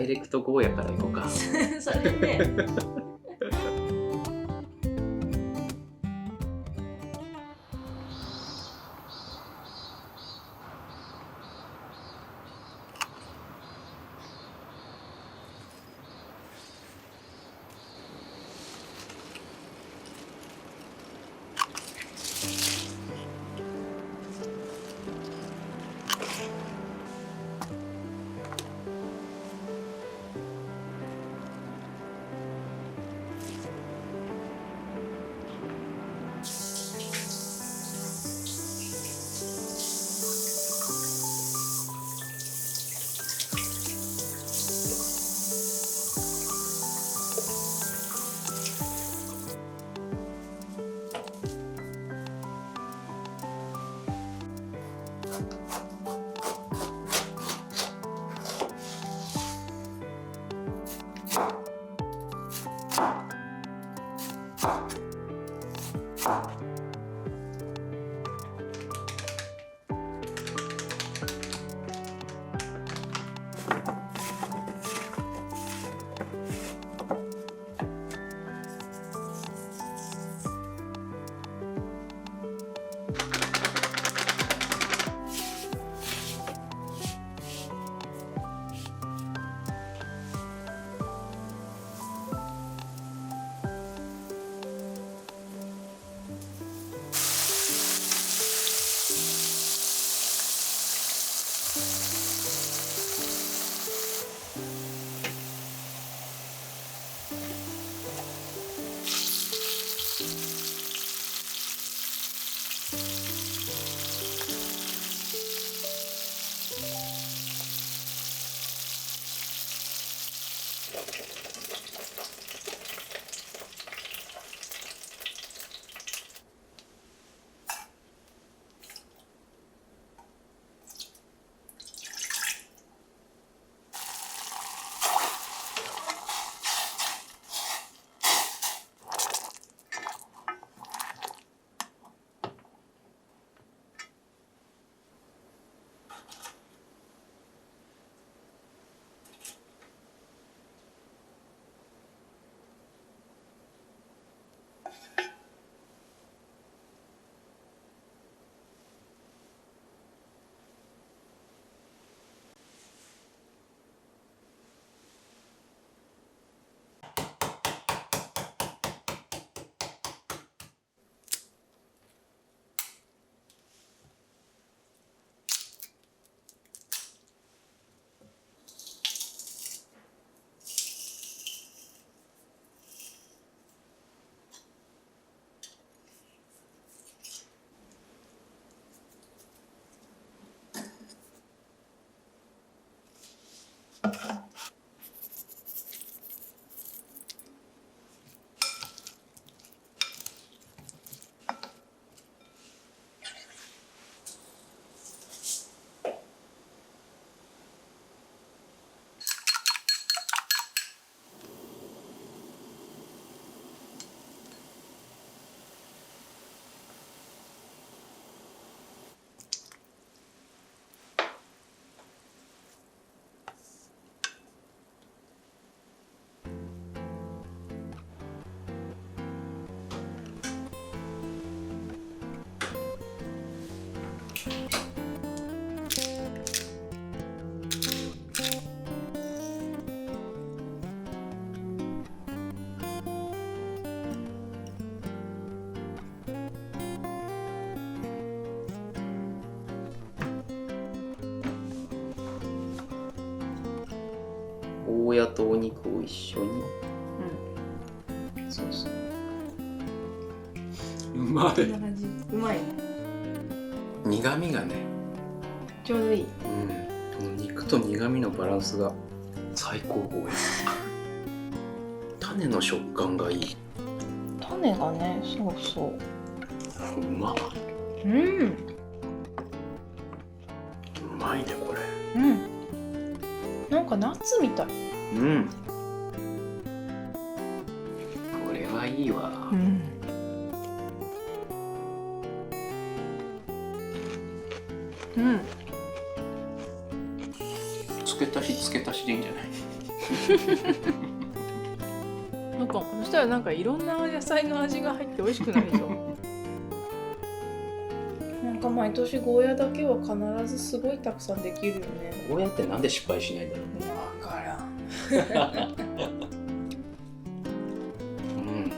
イレクトゴーヤからいこうか。それね。ゴーヤとお肉を一緒に。うん。そうそう。うまい。こんな感じ。うまいね。苦味がね。ちょうどいい。うん。肉と苦味のバランスが最高ゴーヤ。種の食感がいい。種がね、そうそう。うまっ。うん。うまいねこれ。うん。なんかナッツみたい。うん。これはいいわ。ん。うん。付け足しでいいんじゃない？なんかそしたらなんかいろんな野菜の味が入って美味しくなりそう。なんか毎年ゴーヤだけは必ずすごいたくさんできるよね。ゴーヤってなんで失敗しないんだろう。わからん。うん。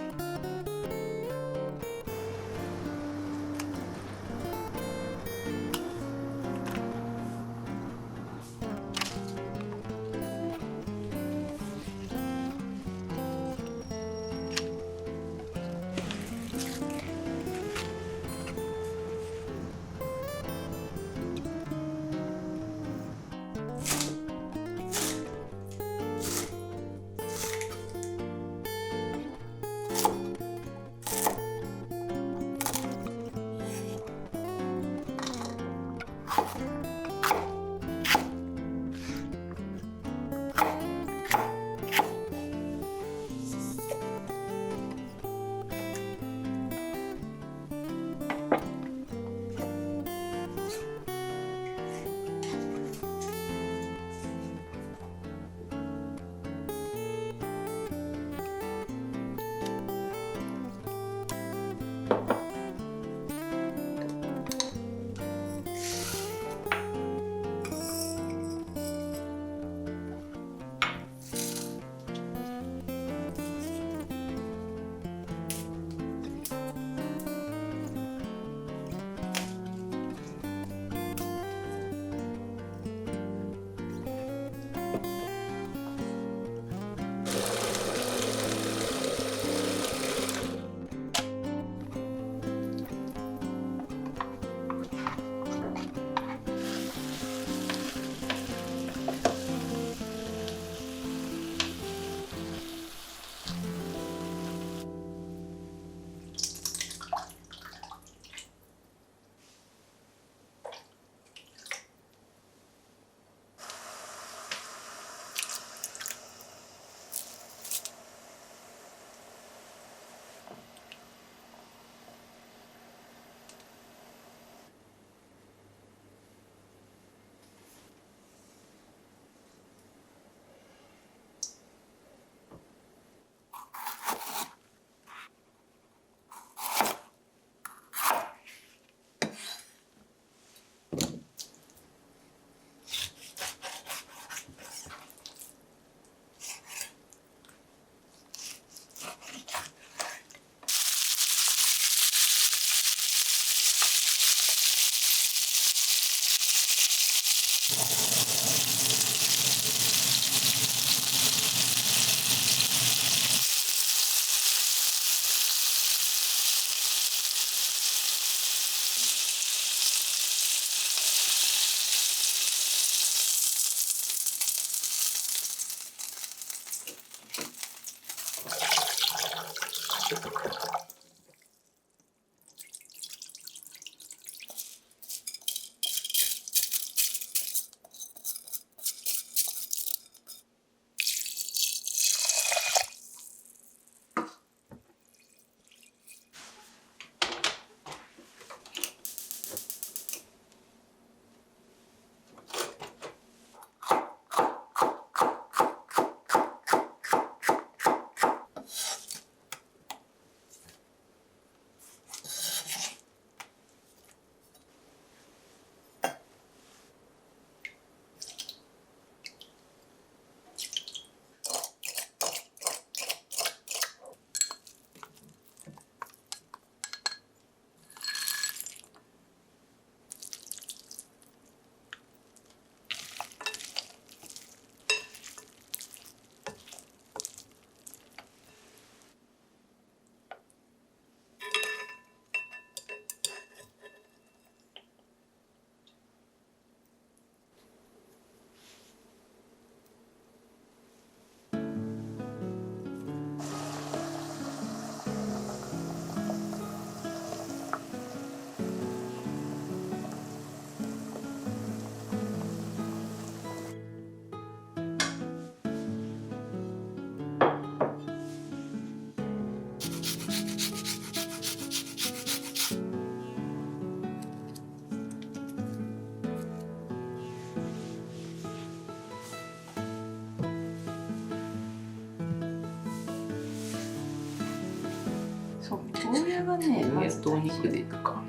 ゴーヤがねゴーヤとお肉でいくか。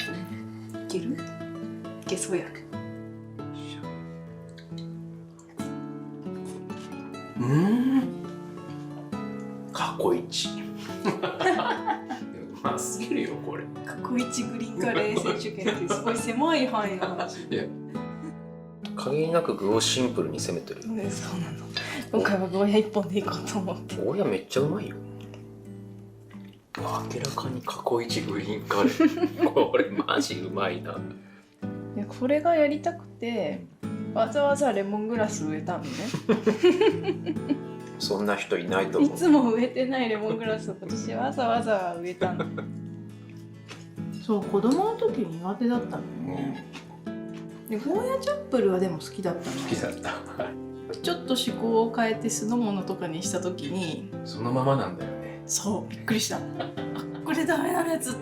いける？いけそうや。過去一。うますぎるよこれ。過去一グリーンカレー選手権ってすごい狭い範囲の話。いや限りなく具をシンプルに攻めてる。そうなの。今回はゴーヤ一本でいこうと思って。ゴーヤめっちゃうまいよ。明らかに過去一グリーンカレー。これマジうまいな。いやこれがやりたくてわざわざレモングラス植えたのね。そんな人いないと思う。いつも植えてないレモングラスを今年わざわざ植えたの。そう子供の時苦手だったのよね。でゴーヤチャップルはでも好きだったの。好きだった。ちょっと趣向を変えて酢の物とかにした時にそのままなんだよね。そうびっくりした。あこれダメなやつ。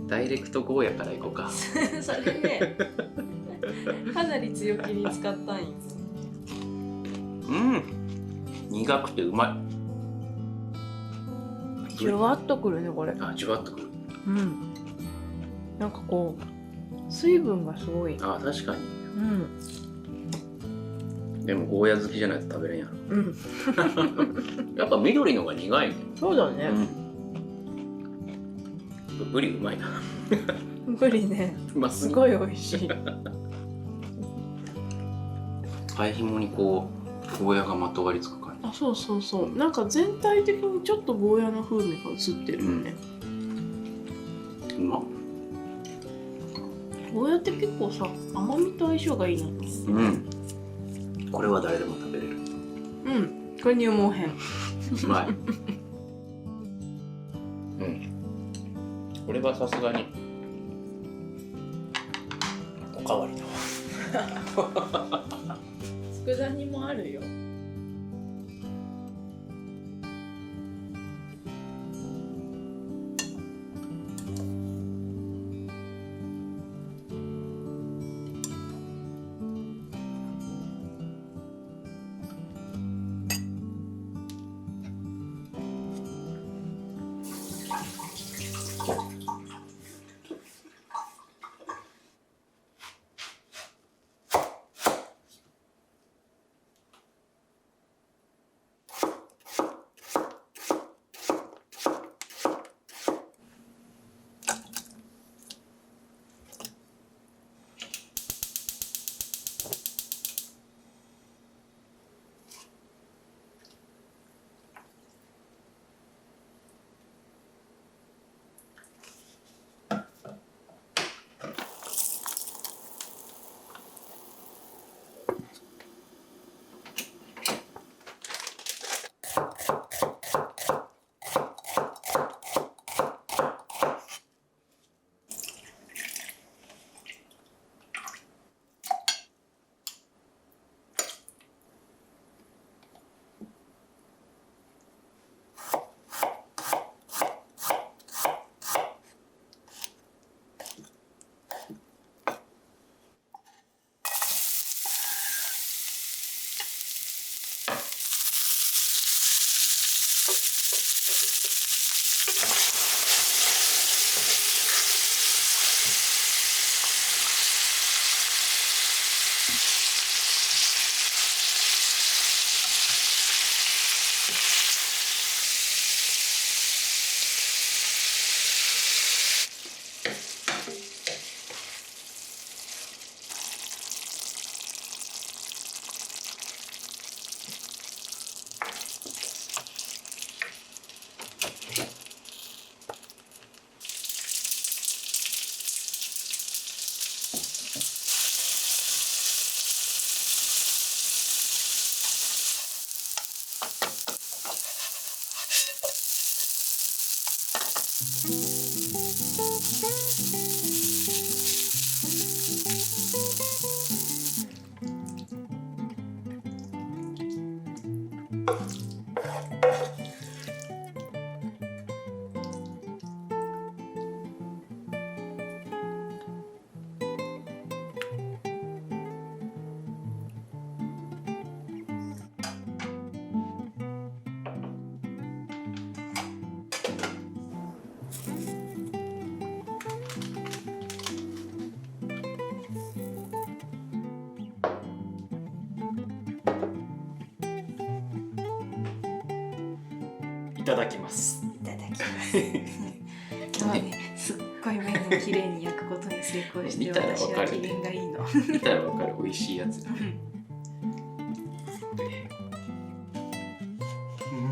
ダイレクトゴーヤからいこうか。それねかなり強気に使ったんよ。苦くてうまい。じゅわっとくるねこれ。あ、じゅわっとくる。なんかこう水分がすごい。あ、確かに。でもゴーヤ好きじゃないと食べれんやろ。やっぱ緑のが苦いね。そうだね。ブリうまいな。ブリね、すごい美味しい。貝ひもにこうゴーヤがまとわりつく感じ。あ、そうそうそう。なんか全体的にちょっとゴーヤの風味が移ってるよね。うまっ。ゴーヤって結構さ、甘みと相性がいいなと思う。これは誰でも食べれる。うんこれに思うへん。うまい。うん。これはさすがにおかわりだわ。佃煮もあるよ。いただきます。いただきます。今日ね、すっごい麺をきれいに焼くことに成功して私は機嫌がいいの。見たらわかる、美味しいやつだね。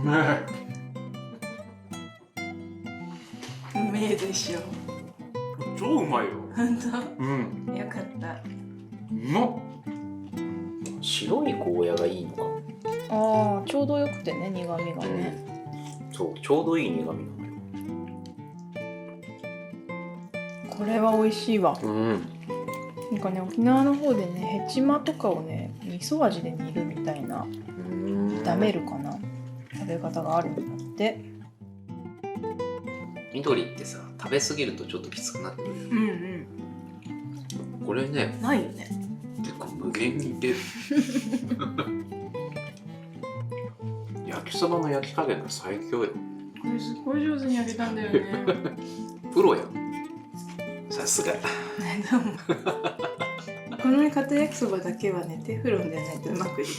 うまい。うめえでしょ。超うまいよ。本当？うん。よかった。うまっ。白いゴーヤがいいのかも。ああ、ちょうどよくてね、苦味がね。そう、ちょうどいい苦味なのよ。これは美味しいわ。うん。なんかね、沖縄の方でね、ヘチマとかをね、味噌味で煮るみたいな、炒めるかな、食べ方があるんだって。緑ってさ、食べ過ぎるとちょっときつくなってくる。うんうん。これね、ないよね。結構無限にいける。焼きそばの焼き加減が最強よ。これすごい上手に焼けたんだよね。プロや。さすが。この片焼きそばだけはね、テフロンでないとうまくいく。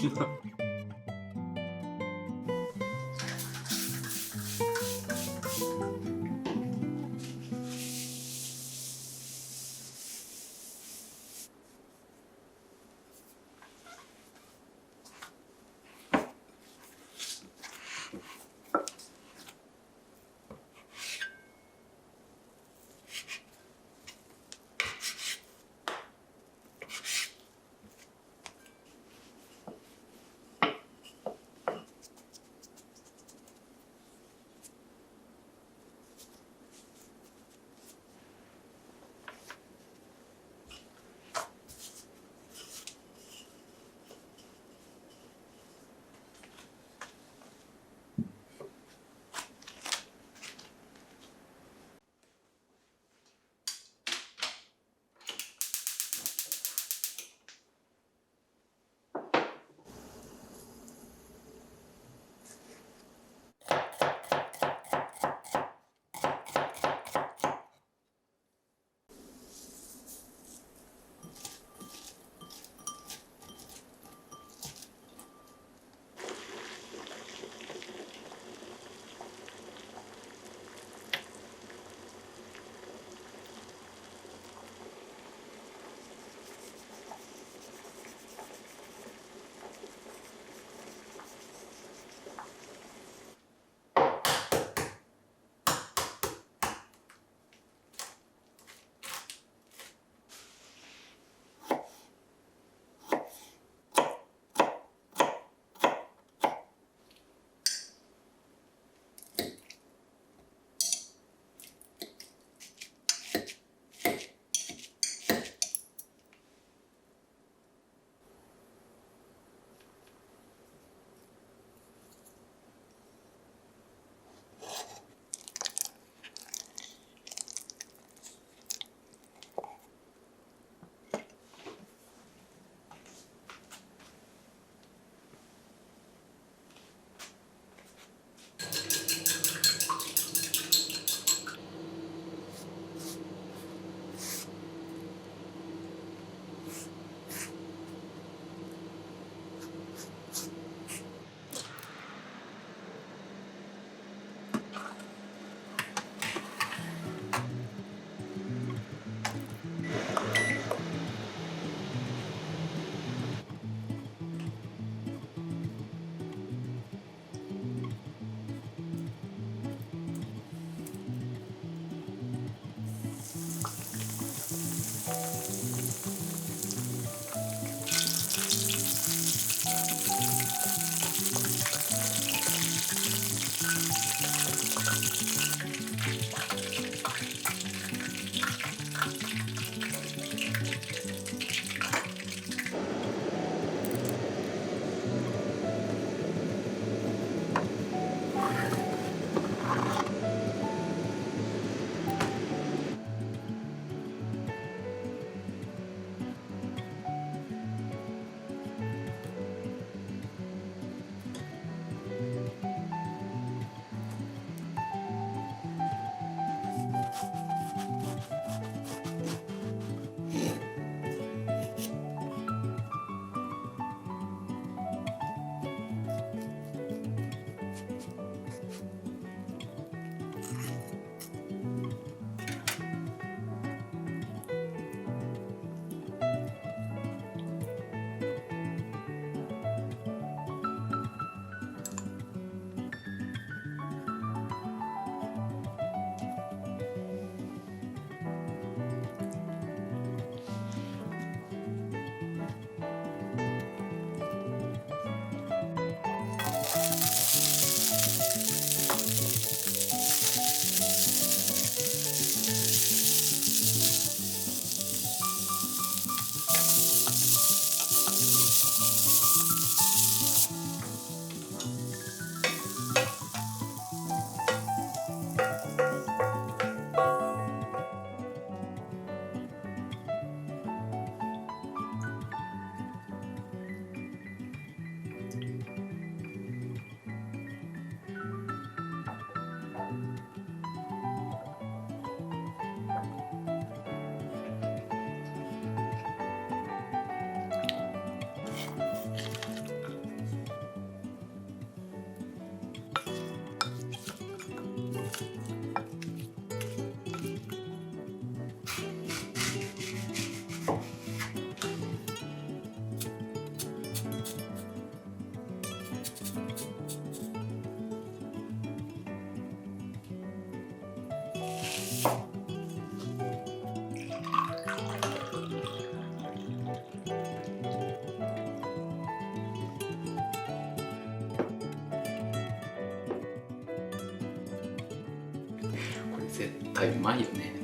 タイうまいよね。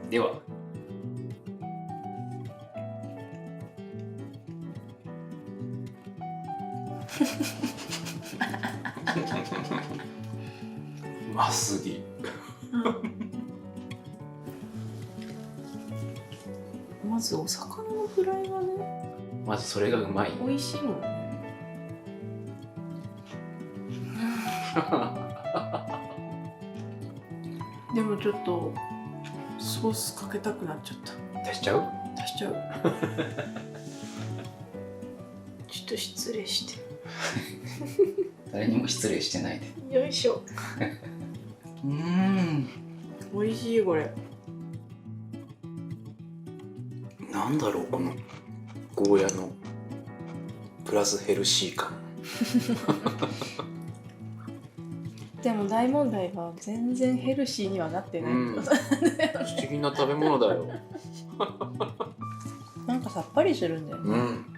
ではうますぎ。まずお魚のフライがねまずそれがうまい。美味しいもんね。でもちょっとソースかけたくなっちゃった。足しちゃう？足しちゃう。ちょっと失礼して。誰にも失礼してないで。よいしょ。美味しいこれ。なんだろうこのゴーヤのプラスヘルシー感。でも大問題は全然ヘルシーにはなってない。不思議な食べ物だよ。なんかさっぱりするんだよね。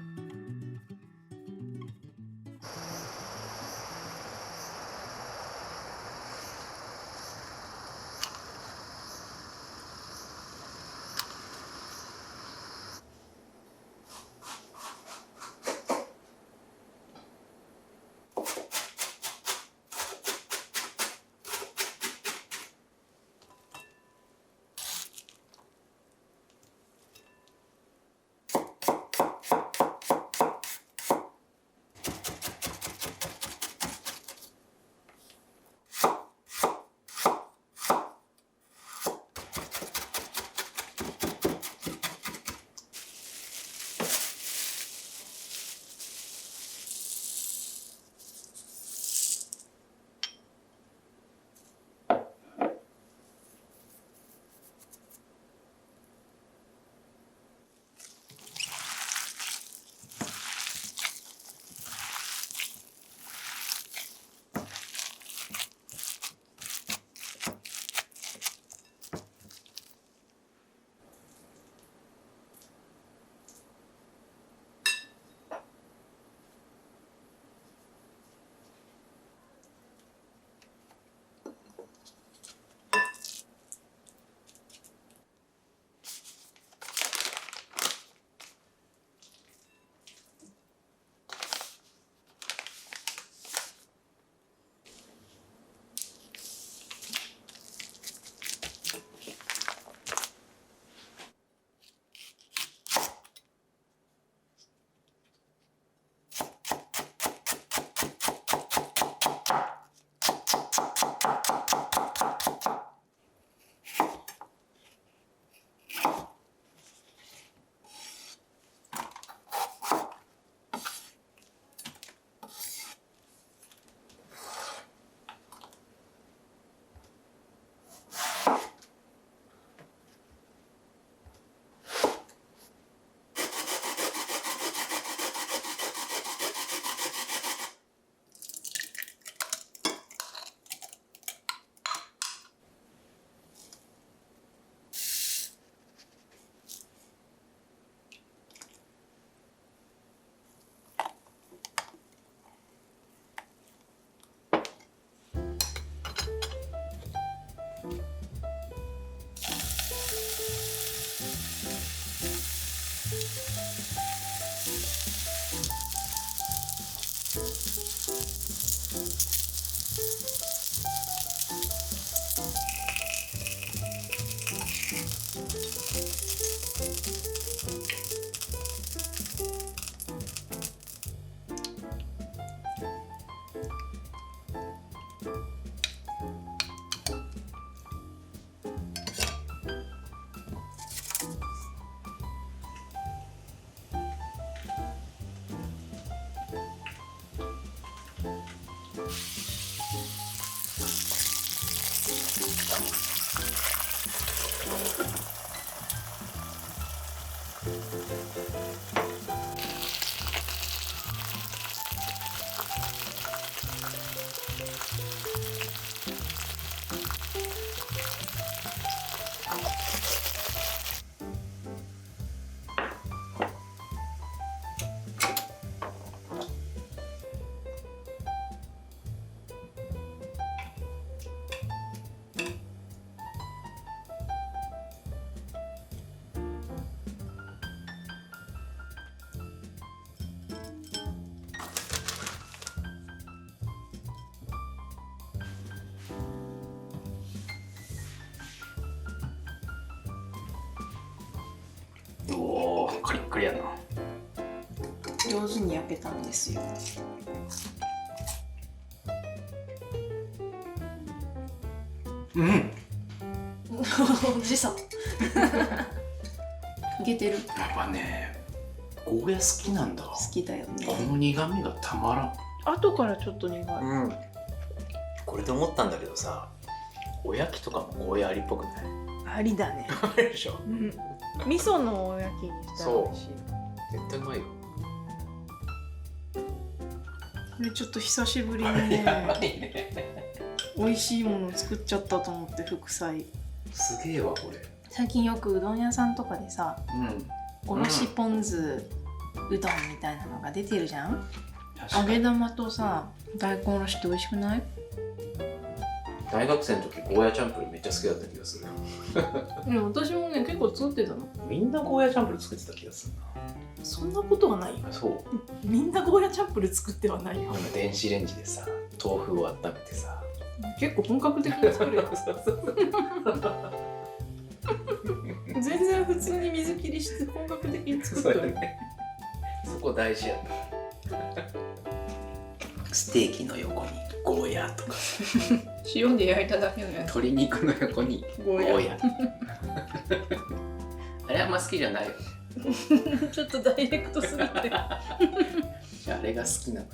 カリッカリやな。上手に焼けたんですよ。うん。時差。いけてる。やっぱね、ゴーヤ好きなんだ。好きだよね。この苦味がたまらん。後からちょっと苦い。うん。これで思ったんだけどさ、おやきとかもゴーヤありっぽくない？ありだね。あれでしょ。うん。味噌のおやきにしたら美味しい。絶対うまいよ。これちょっと久しぶりにやばいね、ね。美味しいもの作っちゃったと思って副菜。すげえわこれ。最近よくうどん屋さんとかでさ、うん。おろしポン酢うどんみたいなのが出てるじゃん。確かに揚げ玉とさ、大根おろしって美味しくない？大学生の時ゴーヤチャンプルめっちゃ好きだった気がする。私もね結構作ってたの。みんなゴーヤチャンプル作ってた気がするそんなことはないよ。な。そう。みんなゴーヤチャンプル作ってはないよ。電子レンジでさ、豆腐を温めてさ。結構本格的に作るよ。全然普通に水切りして本格的に作ってる。そこ大事やな。ステーキの横にゴーヤとか、塩で焼いただけのやつ。鶏肉の横にゴゴーヤ。あれあんま好きじゃないよね。ちょっとダイレクトすぎて。あれが好きなのよ。